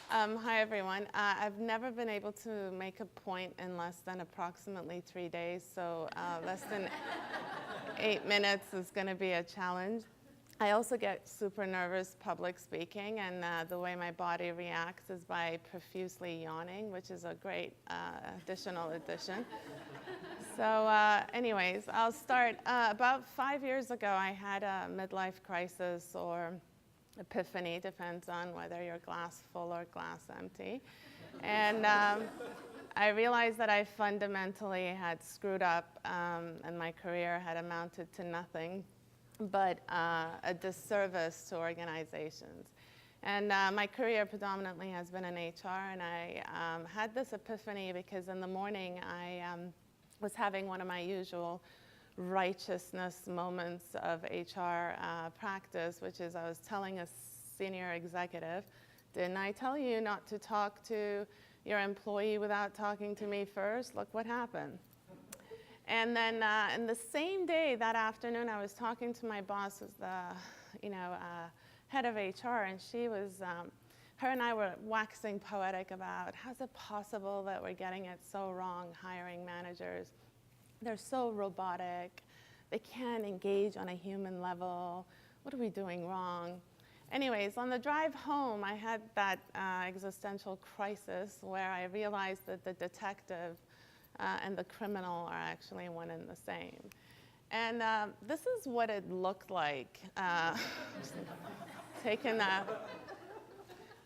Hi, everyone. I've never been able to make a point in less than approximately 3 days, so less than 8 minutes is going to be a challenge. I also get super nervous public speaking, and the way my body reacts is by profusely yawning, which is a great additional addition. So anyways, I'll start. About 5 years ago, I had a midlife crisis or epiphany, depends on whether you're glass full or glass empty. And I realized that I fundamentally had screwed up and my career had amounted to nothing but a disservice to organizations. And my career predominantly has been in HR, and I had this epiphany because in the morning I was having one of my usual righteousness moments of HR practice, which is I was telling a senior executive, didn't I tell you not to talk to your employee without talking to me first? Look what happened. And then in the same day, that afternoon, I was talking to my boss, who's the head of HR, and she was, her and I were waxing poetic about how's it possible that we're getting it so wrong hiring managers. They're so robotic. They can't engage on a human level. What are we doing wrong? Anyways, on the drive home, I had that existential crisis where I realized that the detective and the criminal are actually one and the same. And this is what it looked like, taking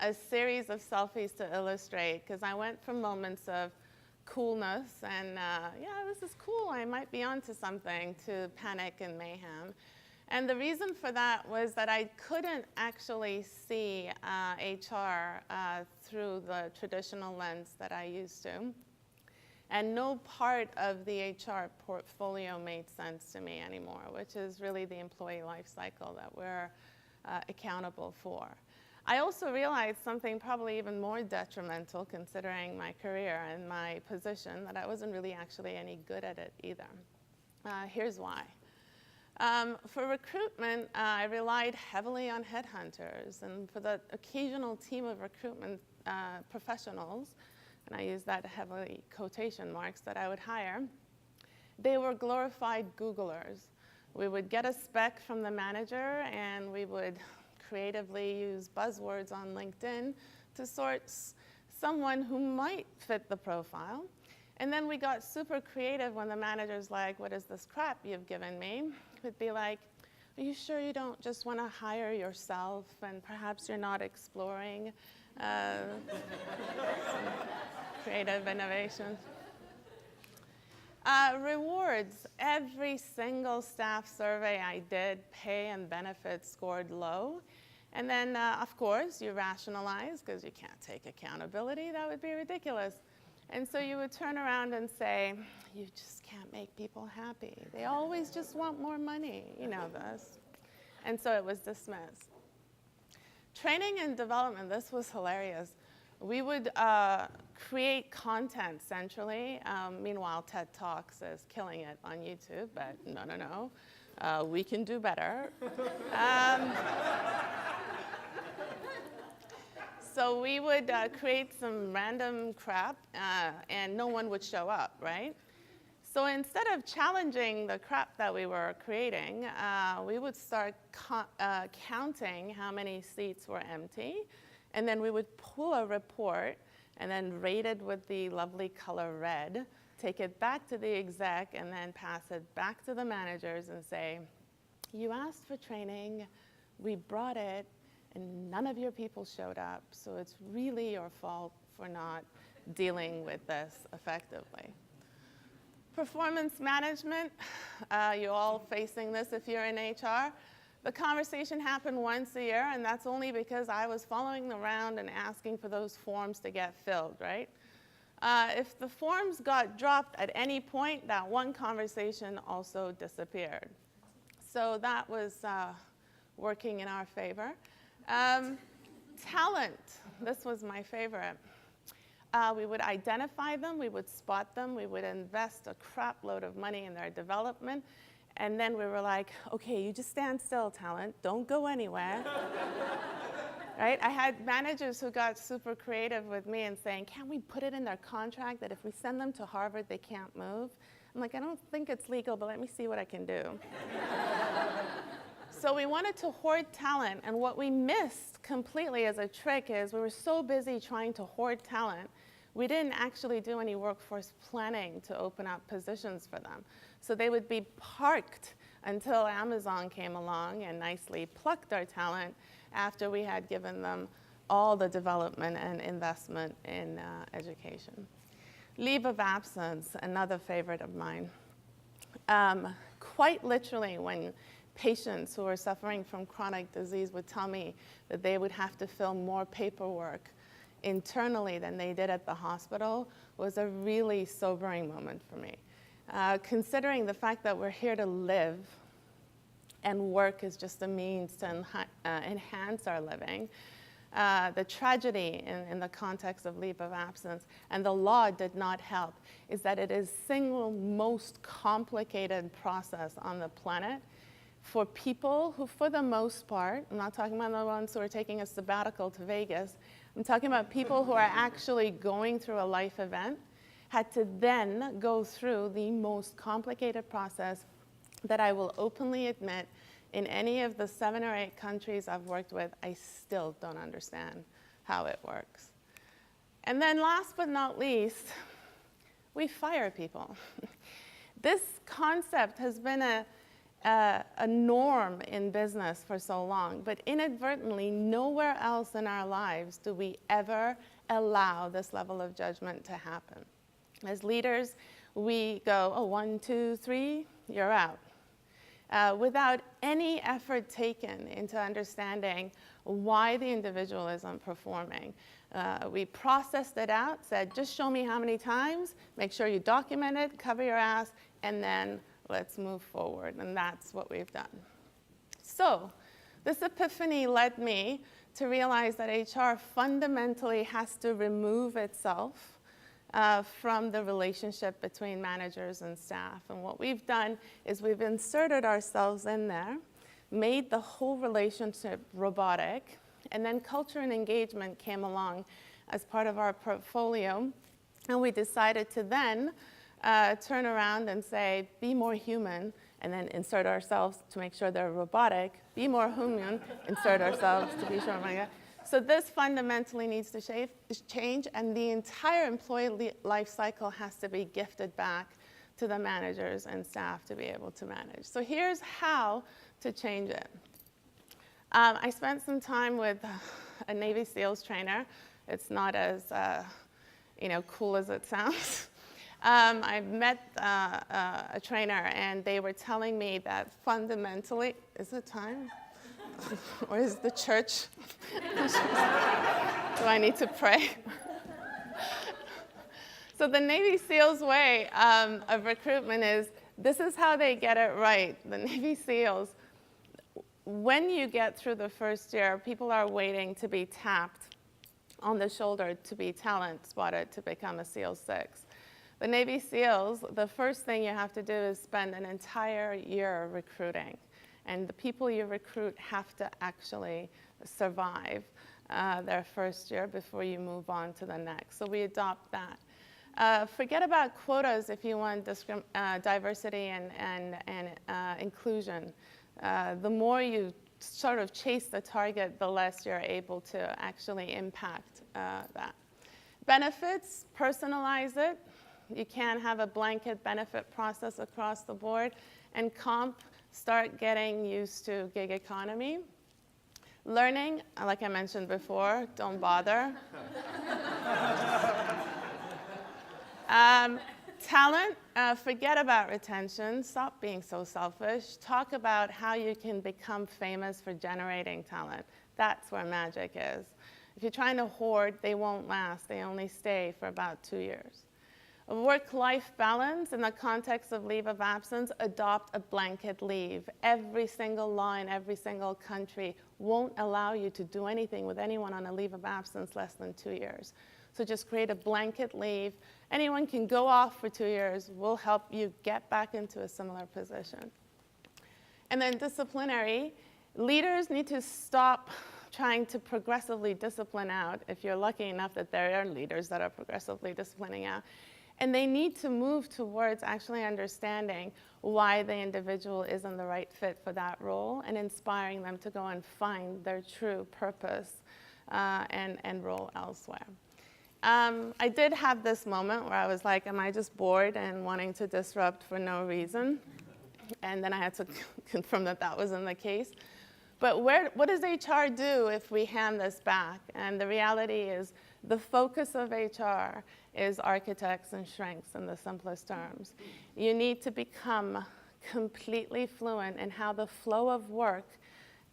a series of selfies to illustrate, because I went from moments of coolness and yeah, this is cool, I might be onto something, to panic and mayhem. And the reason for that was that I couldn't actually see HR through the traditional lens that I used to. And no part of the HR portfolio made sense to me anymore, which is really the employee life cycle that we're accountable for. I also realized something probably even more detrimental considering my career and my position, that I wasn't really actually any good at it either. Here's why. For recruitment, I relied heavily on headhunters, and for the occasional team of recruitment professionals, and I use that heavily quotation marks, that I would hire, they were glorified Googlers. We would get a spec from the manager, and we would creatively use buzzwords on LinkedIn to sort someone who might fit the profile. And then we got super creative when the manager's like, what is this crap you've given me? We'd be like, are you sure you don't just want to hire yourself, and perhaps you're not exploring creative innovations? Rewards. Every single staff survey I did, pay and benefits scored low. And then, of course, you rationalize, because you can't take accountability. That would be ridiculous. And so you would turn around and say, you just can't make people happy. They always just want more money. You know this. And so it was dismissed. Training and development, this was hilarious. We would create content centrally. Meanwhile, TED Talks is killing it on YouTube, but no. We can do better. So we would create some random crap, and no one would show up, right? So instead of challenging the crap that we were creating, we would start counting how many seats were empty, and then we would pull a report and then rate it with the lovely color red, take it back to the exec, and then pass it back to the managers and say, you asked for training, we brought it, and none of your people showed up, so it's really your fault for not dealing with this effectively. Performance management, you're all facing this if you're in HR. The conversation happened once a year, and that's only because I was following around and asking for those forms to get filled, right? If the forms got dropped at any point, that one conversation also disappeared. So that was working in our favor. Talent, this was my favorite. We would identify them, we would spot them, we would invest a crap load of money in their development, and then we were like, okay, you just stand still, talent, don't go anywhere. right? I had managers who got super creative with me and saying, can't we put it in their contract that if we send them to Harvard, they can't move? I'm like, I don't think it's legal, but let me see what I can do. So we wanted to hoard talent, and what we missed completely as a trick is we were so busy trying to hoard talent, we didn't actually do any workforce planning to open up positions for them. So they would be parked until Amazon came along and nicely plucked our talent after we had given them all the development and investment in education. Leave of absence, another favorite of mine. Quite literally, when patients who are suffering from chronic disease would tell me that they would have to fill more paperwork internally than they did at the hospital, was a really sobering moment for me. Considering the fact that we're here to live and work is just a means to enhance our living, the tragedy in the context of leave of absence, and the law did not help, is that it is single most complicated process on the planet for people who, for the most part, I'm not talking about the ones who are taking a sabbatical to Vegas, I'm talking about people who are actually going through a life event, had to then go through the most complicated process that I will openly admit, in any of the 7 or 8 countries I've worked with, I still don't understand how it works. And then last but not least, we fire people. This concept has been a norm in business for so long, but inadvertently, nowhere else in our lives do we ever allow this level of judgment to happen. As leaders, we go, oh, 1, 2, 3, you're out. Without any effort taken into understanding why the individual isn't performing. We processed it out, said, just show me how many times, make sure you document it, cover your ass, and then let's move forward. And that's what we've done. So this epiphany led me to realize that HR fundamentally has to remove itself from the relationship between managers and staff. And what we've done is we've inserted ourselves in there, made the whole relationship robotic, and then culture and engagement came along as part of our portfolio. And we decided to then turn around and say, be more human, and then insert ourselves to make sure they're robotic, be more human, insert ourselves to be sure. So this fundamentally needs to change, and the entire employee life cycle has to be gifted back to the managers and staff to be able to manage. So here's how to change it. I spent some time with a Navy SEALs trainer. It's not as cool as it sounds. I met a trainer, and they were telling me that fundamentally, is it time? Or is the church? Do I need to pray? So the Navy SEALs way of recruitment is, this is how they get it right. The Navy SEALs, when you get through the first year, people are waiting to be tapped on the shoulder to be talent spotted to become a SEAL 6. The Navy SEALs, the first thing you have to do is spend an entire year recruiting. And the people you recruit have to actually survive their first year before you move on to the next. So we adopt that. Forget about quotas if you want diversity and inclusion. The more you sort of chase the target, the less you're able to actually impact that. Benefits, personalize it. You can't have a blanket benefit process across the board. And comp, start getting used to gig economy. Learning, like I mentioned before, don't bother. Talent, forget about retention. Stop being so selfish. Talk about how you can become famous for generating talent. That's where magic is. If you're trying to hoard, they won't last. They only stay for about 2 years. Work-life balance in the context of leave of absence, adopt a blanket leave. Every single law in every single country won't allow you to do anything with anyone on a leave of absence less than 2 years. So just create a blanket leave. Anyone can go off for 2 years. We'll help you get back into a similar position. And then disciplinary. Leaders need to stop trying to progressively discipline out, if you're lucky enough that there are leaders that are progressively disciplining out. And they need to move towards actually understanding why the individual isn't the right fit for that role and inspiring them to go and find their true purpose and role elsewhere. I did have this moment where I was like, am I just bored and wanting to disrupt for no reason? And then I had to confirm that that wasn't the case. But what does HR do if we hand this back? And the reality is the focus of HR is architects and shrinks in the simplest terms. You need to become completely fluent in how the flow of work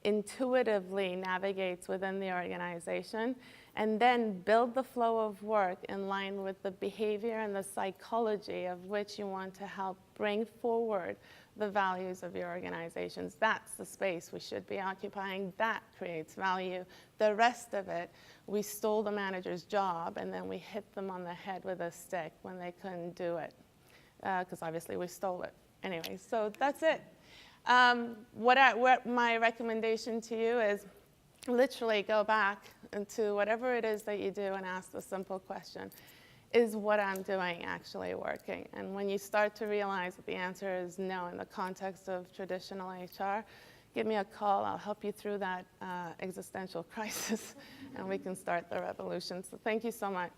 intuitively navigates within the organization, and then build the flow of work in line with the behavior and the psychology of which you want to help bring forward the values of your organizations. That's the space we should be occupying. That creates value. The rest of it, we stole the manager's job and then we hit them on the head with a stick when they couldn't do it, because obviously we stole it. Anyway, so that's it. What my recommendation to you is literally go back into whatever it is that you do and ask the simple question, is what I'm doing actually working? And when you start to realize that the answer is no in the context of traditional HR, give me a call. I'll help you through that existential crisis, and we can start the revolution. So thank you so much.